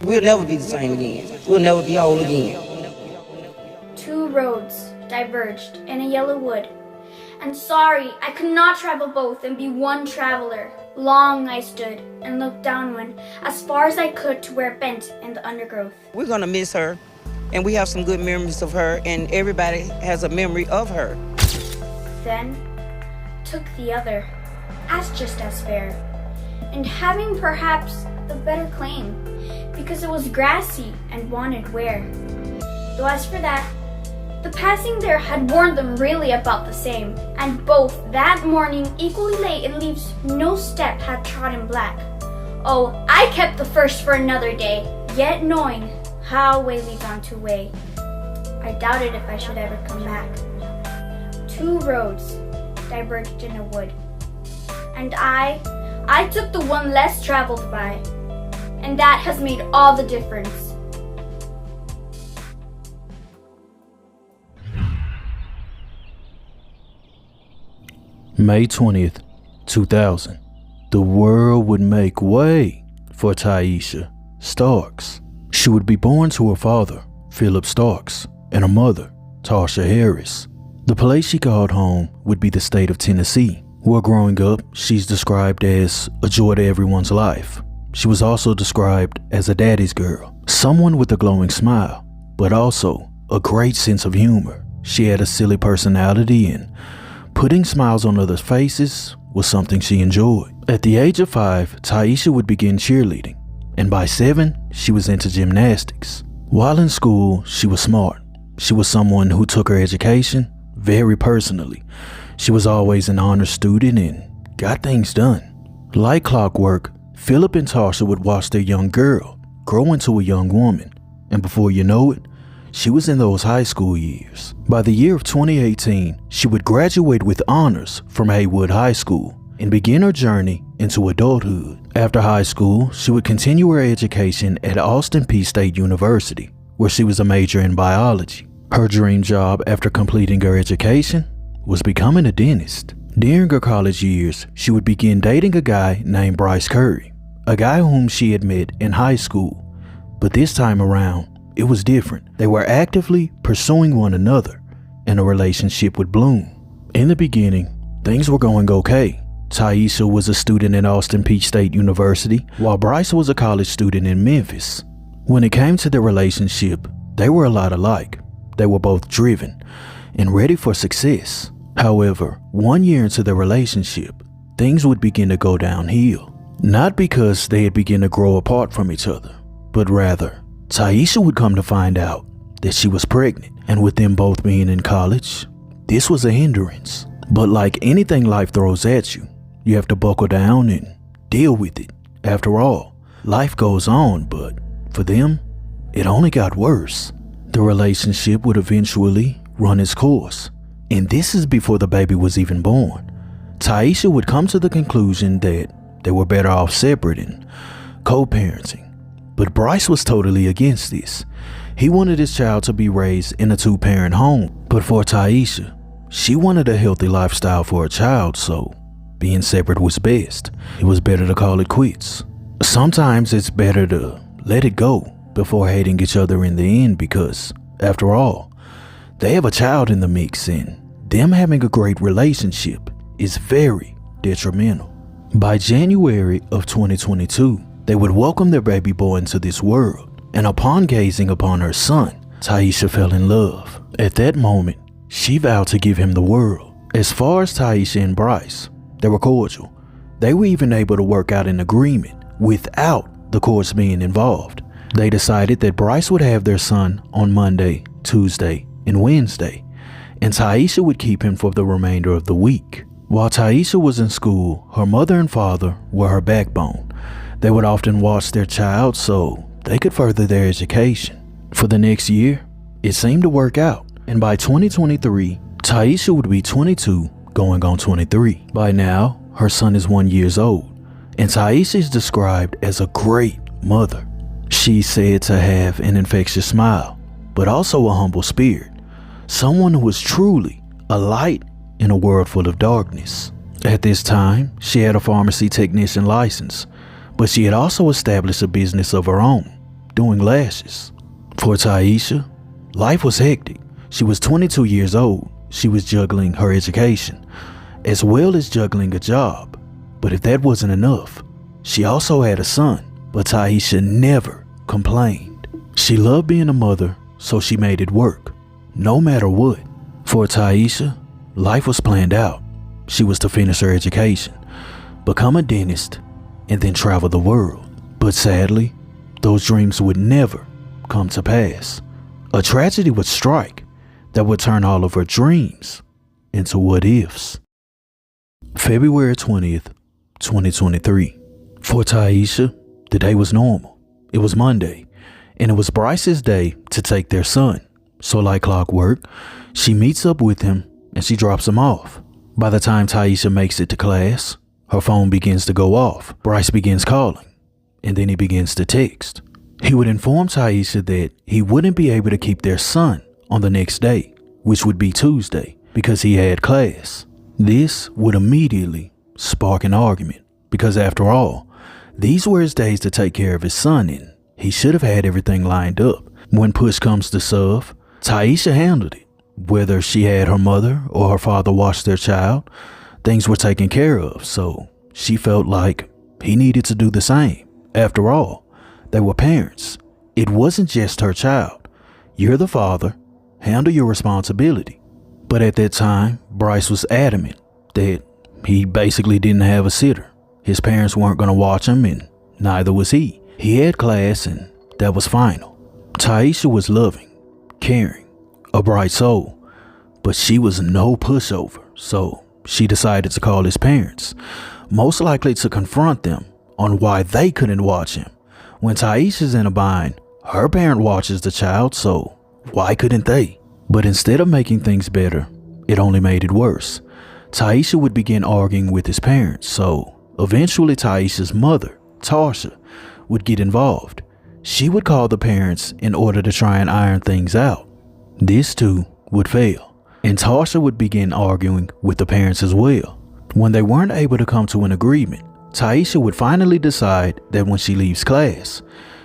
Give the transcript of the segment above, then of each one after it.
We'll never be the same again. We'll never be whole again. Two roads diverged in a yellow wood, and sorry, I could not travel both and be one traveler. Long I stood and looked downward as far as I could to where it bent in the undergrowth. We're gonna miss her, and we have some good memories of her, and everybody has a memory of her. Then took the other, as just as fair, and having perhaps the better claim, because it was grassy and wanted wear. Though as for that, the passing there had warned them really about the same, and both that morning equally lay in leaves no step had trodden black. Oh, I kept the first for another day, yet knowing how way leads on to way, I doubted if I should ever come back. Two roads diverged in a wood, and I took the one less traveled by, and that has made all the difference. May 20th, 2000. The world would make way for Tyeasha Starks. She would be born to her father, Philip Starks, and her mother, Tyeasha Harris. The place she called home would be the state of Tennessee, where growing up, she's described as a joy to everyone's life. She was also described as a daddy's girl, someone with a glowing smile, but also a great sense of humor. She had a silly personality, and putting smiles on others' faces was something she enjoyed. At the age of 5, Tyeasha would begin cheerleading, and by 7, she was into gymnastics. While in school, she was smart. She was someone who took her education very personally. She was always an honor student and got things done. Like clockwork, Philip and Tyeasha would watch their young girl grow into a young woman, and before you know it, she was in those high school years. By the year of 2018, she would graduate with honors from Haywood High School and begin her journey into adulthood. After high school, she would continue her education at Austin Peay State University, where she was a major in biology. Her dream job after completing her education was becoming a dentist. During her college years, she would begin dating a guy named Bryce Curry, a guy whom she had met in high school. But this time around, it was different. They were actively pursuing one another, and a relationship would bloom. In the beginning, things were going okay. Tyeasha was a student at Austin Peay State University, while Bryce was a college student in Memphis. When it came to their relationship, they were a lot alike. They were both driven and ready for success. However, 1 year into their relationship, things would begin to go downhill. Not because they had begun to grow apart from each other, but rather, Tyeasha would come to find out that she was pregnant, and with them both being in college, this was a hindrance. But like anything life throws at you, you have to buckle down and deal with it. After all, life goes on, but for them, it only got worse. The relationship would eventually run its course, and this is before the baby was even born. Tyeasha would come to the conclusion that they were better off separate and co-parenting. But Bryce was totally against this. He wanted his child to be raised in a 2-parent home. But for Tyeasha, she wanted a healthy lifestyle for her child, so being separate was best. It was better to call it quits. Sometimes it's better to let it go before hating each other in the end, because, after all, they have a child in the mix, and them having a great relationship is very detrimental. By January of 2022, they would welcome their baby boy into this world, and upon gazing upon her son, Tyeasha fell in love. At that moment, she vowed to give him the world. As far as Tyeasha and Bryce, they were cordial. They were even able to work out an agreement without the courts being involved. They decided that Bryce would have their son on Monday, Tuesday, and Wednesday, and Tyeasha would keep him for the remainder of the week. While Tyeasha was in school, her mother and father were her backbone. They would often watch their child so they could further their education. For the next year, it seemed to work out, and by 2023, Tyeasha would be 22, going on 23. By now, her son is 1 year old, and Tyeasha is described as a great mother. She's said to have an infectious smile, but also a humble spirit, someone who is truly a light in a world full of darkness. At this time, she had a pharmacy technician license, but she had also established a business of her own. doing lashes. For Tyeasha, life was hectic. She was 22 years old. She was juggling her education, as well as juggling a job. But if that wasn't enough, she also had a son. But Tyeasha never complained. She loved being a mother, so she made it work, no matter what. For Tyeasha, life was planned out. She was to finish her education, become a dentist, and then travel the world. But sadly, those dreams would never come to pass. A tragedy would strike that would turn all of her dreams into what ifs. February 20th, 2023. For Tyeasha, the day was normal. It was Monday, and it was Bryce's day to take their son. So like clockwork, she meets up with him and she drops him off. By the time Tyeasha makes it to class, her phone begins to go off. Bryce begins calling, and then he begins to text. He would inform Tyeasha that he wouldn't be able to keep their son on the next day, which would be Tuesday, because he had class. This would immediately spark an argument, because after all, these were his days to take care of his son, and he should have had everything lined up. When push comes to shove, Tyeasha handled it. Whether she had her mother or her father watch their child, things were taken care of, so she felt like he needed to do the same. After all, they were parents. It wasn't just her child. You're the father. Handle your responsibility. But at that time, Bryce was adamant that he basically didn't have a sitter. His parents weren't going to watch him, and neither was he. He had class, and that was final. Tyeasha was loving, caring, a bright soul, but she was no pushover, so she decided to call his parents, most likely to confront them on why they couldn't watch him. When Tyeasha's in a bind, her parent watches the child, so why couldn't they? But instead of making things better, it only made it worse. Tyeasha would begin arguing with his parents, so eventually Tyeasha's mother, Tyeasha, would get involved. She would call the parents in order to try and iron things out. This too would fail, and Tyeasha would begin arguing with the parents as well. When they weren't able to come to an agreement, Tyeasha would finally decide that when she leaves class,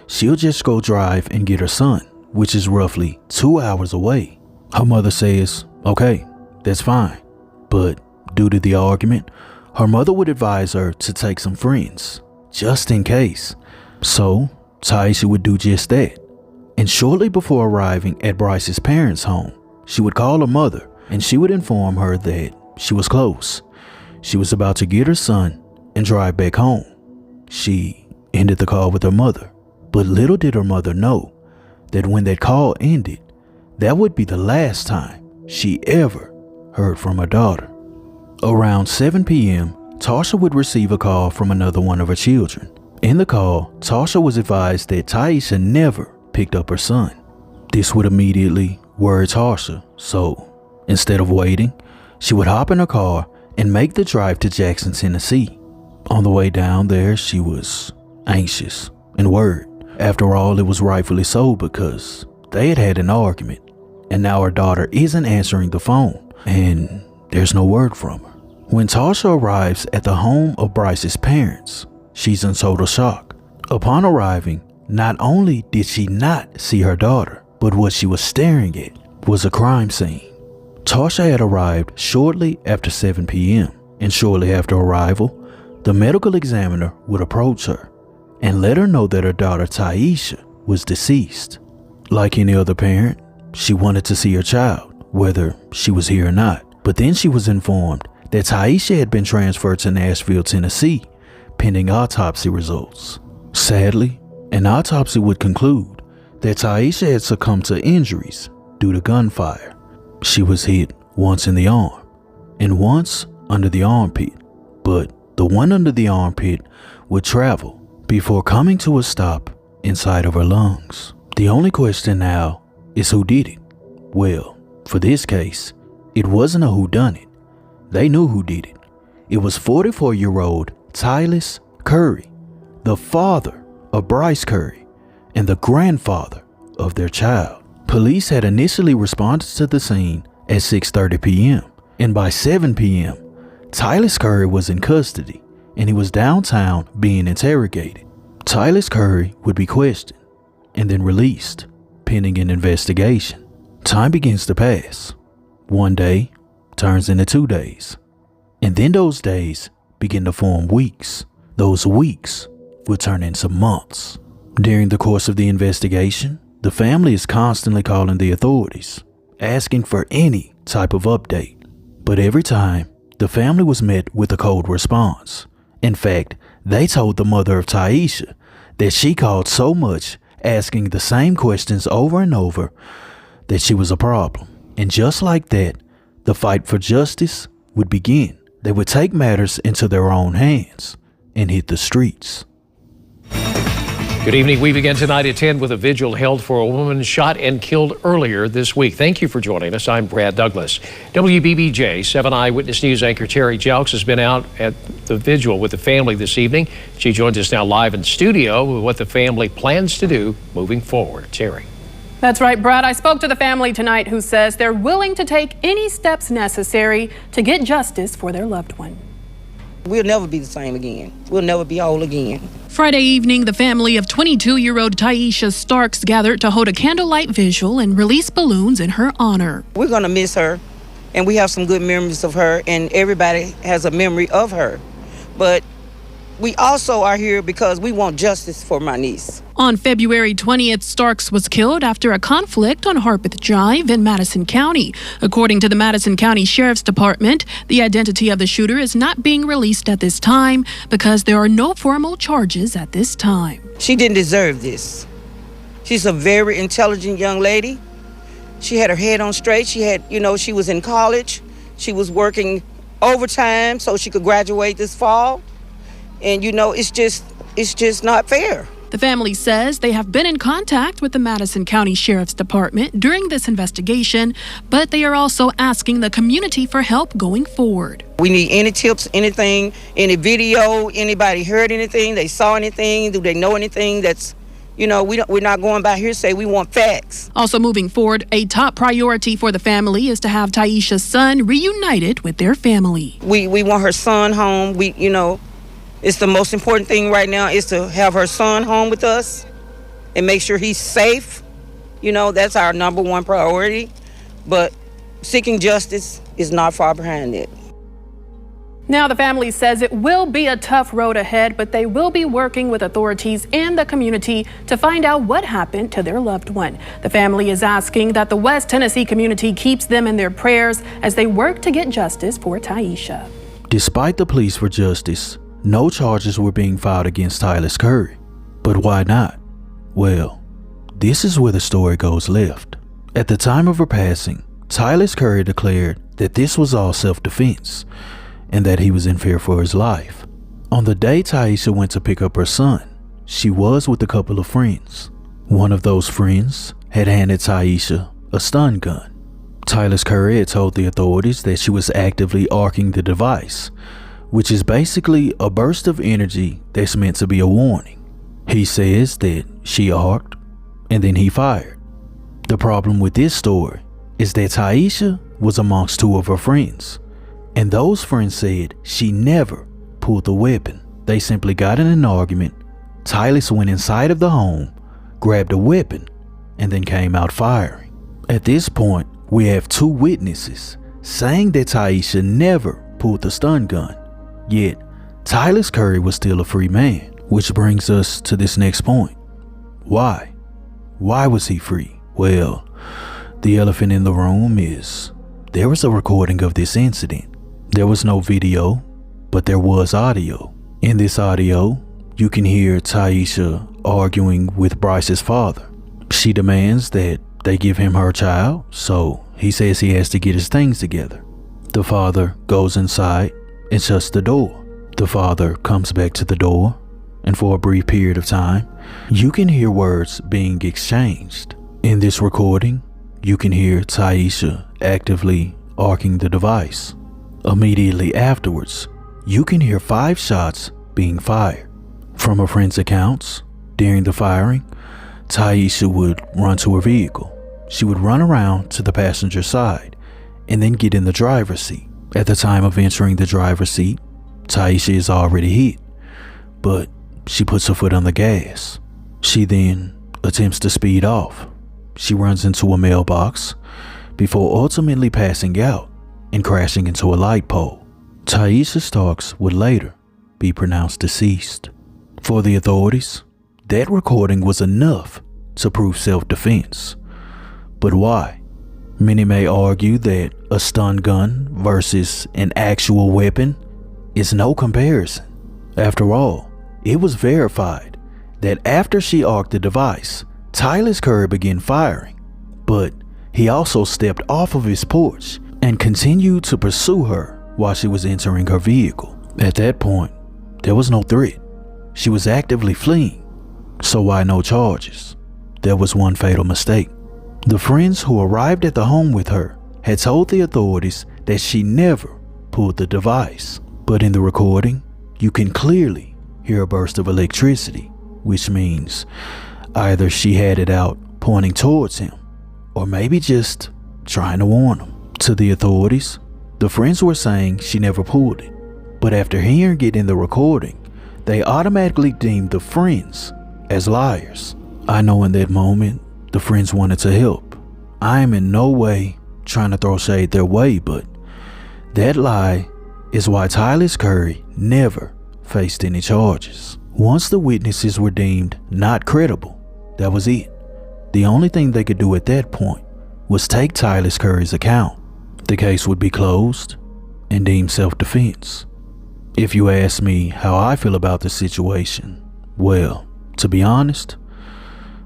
she'll just go drive and get her son, which is roughly 2 hours away. Her mother says, okay, that's fine. But due to the argument, her mother would advise her to take some friends, just in case. So Tyeasha would do just that. And shortly before arriving at Bryce's parents' home, she would call her mother and she would inform her that she was close. She was about to get her son and drive back home. She ended the call with her mother, but little did her mother know that when that call ended, that would be the last time she ever heard from her daughter. Around 7 p.m., Tyeasha would receive a call from another one of her children. In the call, Tyeasha was advised that Tyeasha never picked up her son. This would immediately worry Tyeasha, so instead of waiting, she would hop in her car and make the drive to Jackson, Tennessee. On the way down there, she was anxious and worried. After all, it was rightfully so, because they had had an argument, and now her daughter isn't answering the phone, and there's no word from her. When Tyeasha arrives at the home of Bryce's parents, she's in total shock. Upon arriving, not only did she not see her daughter, but what she was staring at was a crime scene. Tyeasha had arrived shortly after 7 p.m., and shortly after arrival, the medical examiner would approach her and let her know that her daughter Tyeasha was deceased. Like any other parent, she wanted to see her child, whether she was here or not. But then she was informed that Tyeasha had been transferred to Nashville, Tennessee, pending autopsy results. Sadly, an autopsy would conclude that Tyeasha had succumbed to injuries due to gunfire. She was hit once in the arm and once under the armpit, but the one under the armpit would travel before coming to a stop inside of her lungs. The only question now is who did it? Well, for this case, it wasn't a whodunit. They knew who did it. It was 44-year-old Tyeasha Curry, the father of Bryce Curry and the grandfather of their child. Police had initially responded to the scene at 6:30 p.m. and by 7 p.m., Tyeasha Curry was in custody and he was downtown being interrogated. Tyeasha Curry would be questioned, and then released, pending an investigation. Time begins to pass. 1 day turns into 2 days. And then those days begin to form weeks. Those weeks will turn into months. During the course of the investigation, the family is constantly calling the authorities, asking for any type of update. But every time, the family was met with a cold response. In fact, they told the mother of Tyeasha that she called so much, asking the same questions over and over, that she was a problem. And just like that, the fight for justice would begin. They would take matters into their own hands and hit the streets. Good evening. We begin tonight at 10 with a vigil held for a woman shot and killed earlier this week. Thank you for joining us. I'm Brad Douglas. WBBJ 7 Eyewitness News anchor Terry Jelks has been out at the vigil with the family this evening. She joins us now live in studio with what the family plans to do moving forward. Terry. That's right, Brad. I spoke to the family tonight who says they're willing to take any steps necessary to get justice for their loved one. We'll never be the same again. We'll never be whole again. Friday evening, the family of 22-year-old Tyeasha Starks gathered to hold a candlelight vigil and release balloons in her honor. We're going to miss her, and we have some good memories of her, and everybody has a memory of her. But we also are here because we want justice for my niece. On February 20th, Starks was killed after a conflict on Harpeth Drive in Madison County. According to the Madison County Sheriff's Department, the identity of the shooter is not being released at this time because there are no formal charges at this time. She didn't deserve this. She's a very intelligent young lady. She had her head on straight. She had, she was in college. She was working overtime so she could graduate this fall. And, it's just not fair. The family says they have been in contact with the Madison County Sheriff's Department during this investigation, but they are also asking the community for help going forward. We need any tips, anything, any video, anybody heard anything, they saw anything, do they know anything that's, we're not going by hearsay, we want facts. Also moving forward, a top priority for the family is to have Tyeasha's son reunited with their family. We want her son home. It's the most important thing right now is to have her son home with us and make sure he's safe. That's our number one priority. But seeking justice is not far behind it. Now the family says it will be a tough road ahead, but they will be working with authorities and the community to find out what happened to their loved one. The family is asking that the West Tennessee community keeps them in their prayers as they work to get justice for Tyeasha. Despite the pleas for justice, no charges were being filed against Tyeasha Curry. But why not? Well, this is where the story goes left. At the time of her passing, Tyeasha Curry declared that this was all self-defense and that he was in fear for his life. On the day Tyeasha went to pick up her son, she was with a couple of friends. One of those friends had handed Tyeasha a stun gun. Tyeasha Curry had told the authorities that she was actively arcing the device, which is basically a burst of energy that's meant to be a warning. He says that she arced and then he fired. The problem with this story is that Tyeasha was amongst two of her friends, and those friends said she never pulled the weapon. They simply got in an argument. Tyeasha went inside of the home, grabbed a weapon, and then came out firing. At this point, we have two witnesses saying that Tyeasha never pulled the stun gun. Yet, Tyeasha Curry was still a free man, which brings us to this next point. Why? Why was he free? Well, the elephant in the room is there was a recording of this incident. There was no video, but there was audio. In this audio, you can hear Tyeasha arguing with Bryce's father. She demands that they give him her child, so he says he has to get his things together. The father goes inside and shuts the door. The father comes back to the door, and for a brief period of time, you can hear words being exchanged. In this recording, you can hear Tyeasha actively arcing the device. Immediately afterwards, you can hear 5 shots being fired. From her friends' accounts, during the firing, Tyeasha would run to her vehicle. She would run around to the passenger side and then get in the driver's seat. At the time of entering the driver's seat, Tyeasha is already hit, but she puts her foot on the gas. She then attempts to speed off. She runs into a mailbox before ultimately passing out and crashing into a light pole. Tyeasha Starks would later be pronounced deceased. For the authorities, that recording was enough to prove self-defense. But why? Many may argue that a stun gun versus an actual weapon is no comparison. After all, it was verified that after she arced the device, Tyeasha Curry began firing, but he also stepped off of his porch and continued to pursue her while she was entering her vehicle. At that point, there was no threat. She was actively fleeing, so why no charges? There was one fatal mistake. The friends who arrived at the home with her had told the authorities that she never pulled the device, but in the recording, you can clearly hear a burst of electricity, which means either she had it out pointing towards him, or maybe just trying to warn him. To the authorities, the friends were saying she never pulled it, but after hearing it in the recording, they automatically deemed the friends as liars. I know in that moment, the friends wanted to help. I am in no way trying to throw shade their way, but that lie is why Tyeasha Curry never faced any charges. Once the witnesses were deemed not credible, that was it. The only thing they could do at that point was take Tyeasha Curry's account. The case would be closed and deemed self-defense. If you ask me how I feel about the situation, well, to be honest,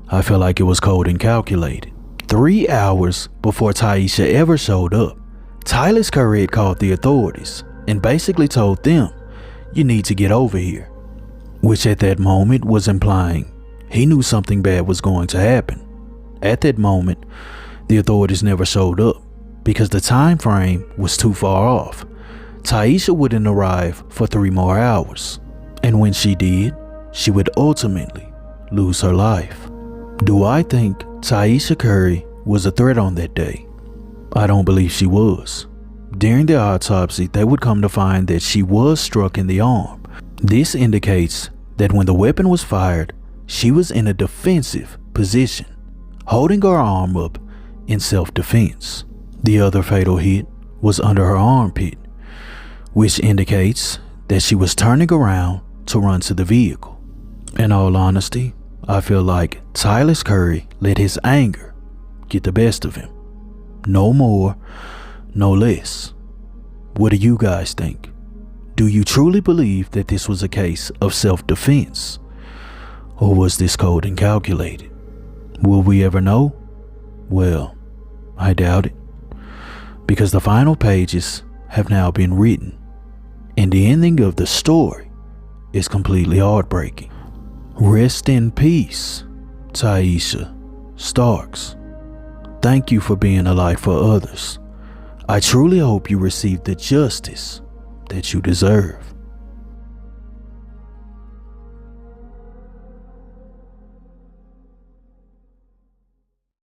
I feel like it was cold and calculated. 3 hours before Tyeasha ever showed up, Tyeasha Curry had called the authorities and basically told them, "You need to get over here," which at that moment was implying he knew something bad was going to happen. At that moment, the authorities never showed up because the time frame was too far off. Tyeasha wouldn't arrive for 3 more hours, and when she did, she would ultimately lose her life. Do I think Tyeasha Curry was a threat on that day? I don't believe she was. During the autopsy, they would come to find that she was struck in the arm. This indicates that when the weapon was fired, she was in a defensive position, holding her arm up in self-defense. The other fatal hit was under her armpit, which indicates that she was turning around to run to the vehicle. In all honesty, I feel like Tyeasha Curry let his anger get the best of him. No more, no less. What do you guys think? Do you truly believe that this was a case of self-defense? Or was this cold and calculated? Will we ever know? Well, I doubt it. Because the final pages have now been written, and the ending of the story is completely heartbreaking. Rest in peace, Tyeasha Starks. Thank you for being a light for others. I truly hope you receive the justice that you deserve.